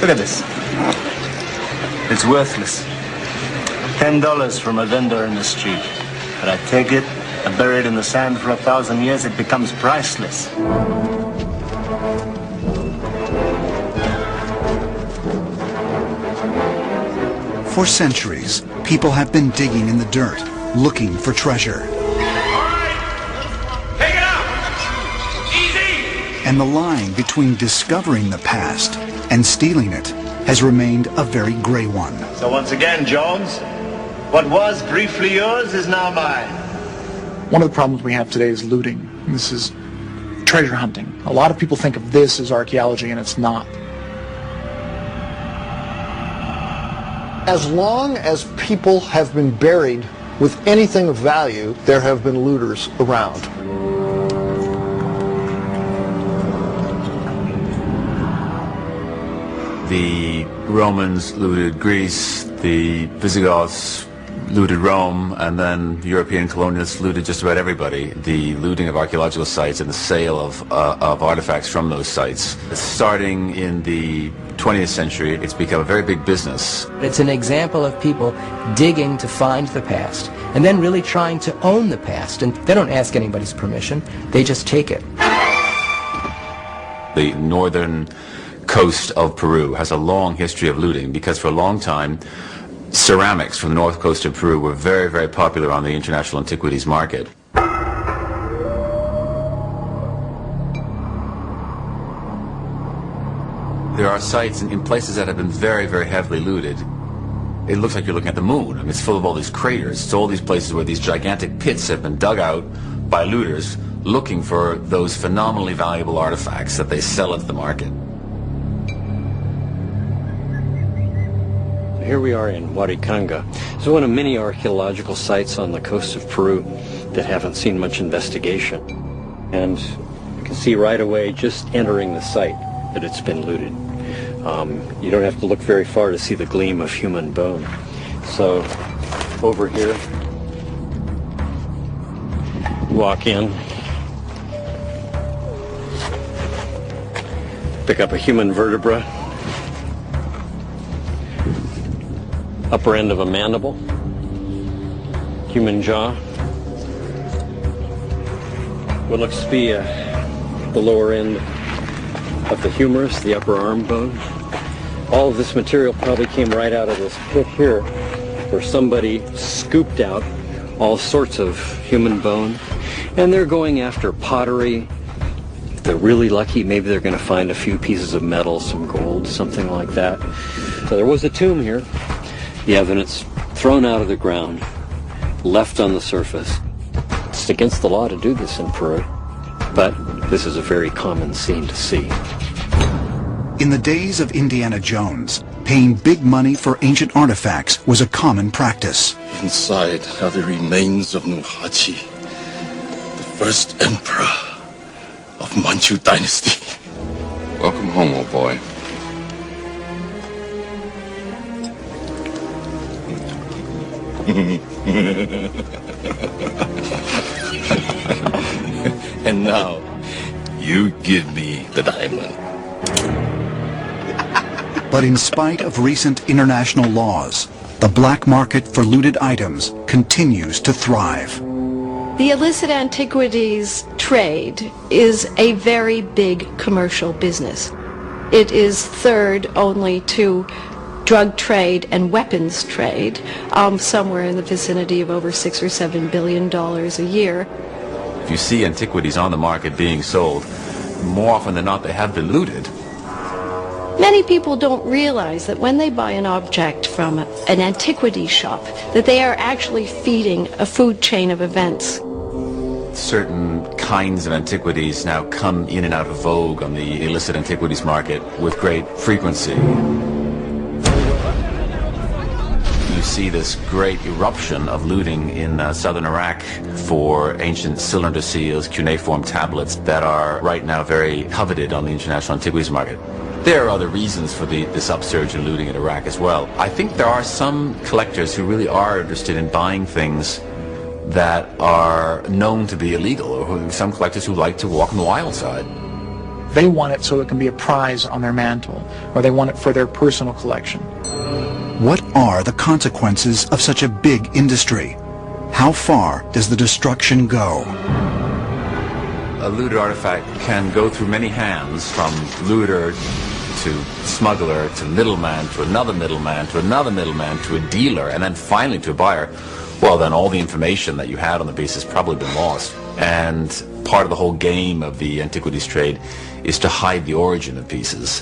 Look at this. It's worthless. $10 from a vendor in the street. But I take it, I bury it in the sand for 1,000 years, it becomes priceless. For centuries, people have been digging in the dirt, looking for treasure. And the line between discovering the past and stealing it has remained a very gray one. So once again, Jones, what was briefly yours is now mine. One of the problems we have today is looting. This is treasure hunting. A lot of people think of this as archaeology, and it's not. As long as people have been buried with anything of value, there have been looters around. The Romans looted Greece, the Visigoths looted Rome, and then European colonialists looted just about everybody. The looting of archaeological sites and the sale of artifacts from those sites. Starting in the 20th century, it's become a very big business. It's an example of people digging to find the past and then really trying to own the past. And they don't ask anybody's permission, they just take it. The northern coast of Peru has a long history of looting because for a long time ceramics from the north coast of Peru were very, very popular on the international antiquities market. There are sites in places that have been very, very heavily looted. It looks like you're looking at the moon. I mean, it's full of all these craters. It's all these places where these gigantic pits have been dug out by looters looking for those phenomenally valuable artifacts that they sell at the market. Here we are in Huaricanga. It's one of many archaeological sites on the coast of Peru that haven't seen much investigation. And you can see right away, just entering the site, that it's been looted. You don't have to look very far to see the gleam of human bone. So, over here, walk in, pick up a human vertebra, upper end of a mandible, human jaw, what looks to be the lower end of the humerus, the upper arm bone. All of this material probably came right out of this pit here, where somebody scooped out all sorts of human bone, and they're going after pottery. If they're really lucky, maybe they're going to find a few pieces of metal, some gold, something like that. So there was a tomb here. The evidence thrown out of the ground, left on the surface. It's against the law to do this in Peru, but this is a very common scene to see. In the days of Indiana Jones, paying big money for ancient artifacts was a common practice. Inside are the remains of Nurhaci, the first emperor of Manchu dynasty. Welcome home, old boy. And now, you give me the diamond. But in spite of recent international laws, the black market for looted items continues to thrive. The illicit antiquities trade is a very big commercial business. It is third only to drug trade and weapons trade, somewhere in the vicinity of over $6 or $7 billion a year. If you see antiquities on the market being sold, more often than not they have been looted. Many people don't realize that when they buy an object from an antiquity shop, that they are actually feeding a food chain of events. Certain kinds of antiquities now come in and out of vogue on the illicit antiquities market with great frequency. You see this great eruption of looting in southern Iraq for ancient cylinder seals, cuneiform tablets that are right now very coveted on the international antiquities market. There are other reasons for this upsurge in looting in Iraq as well. I think there are some collectors who really are interested in buying things that are known to be illegal, or some collectors who like to walk on the wild side. They want it so it can be a prize on their mantle, or they want it for their personal collection. What are the consequences of such a big industry? How far does the destruction go? A looted artifact can go through many hands, from looter to smuggler to middleman to another middleman to another middleman to a dealer and then finally to a buyer. Well, then all the information that you had on the piece has probably been lost. And part of the whole game of the antiquities trade is to hide the origin of pieces.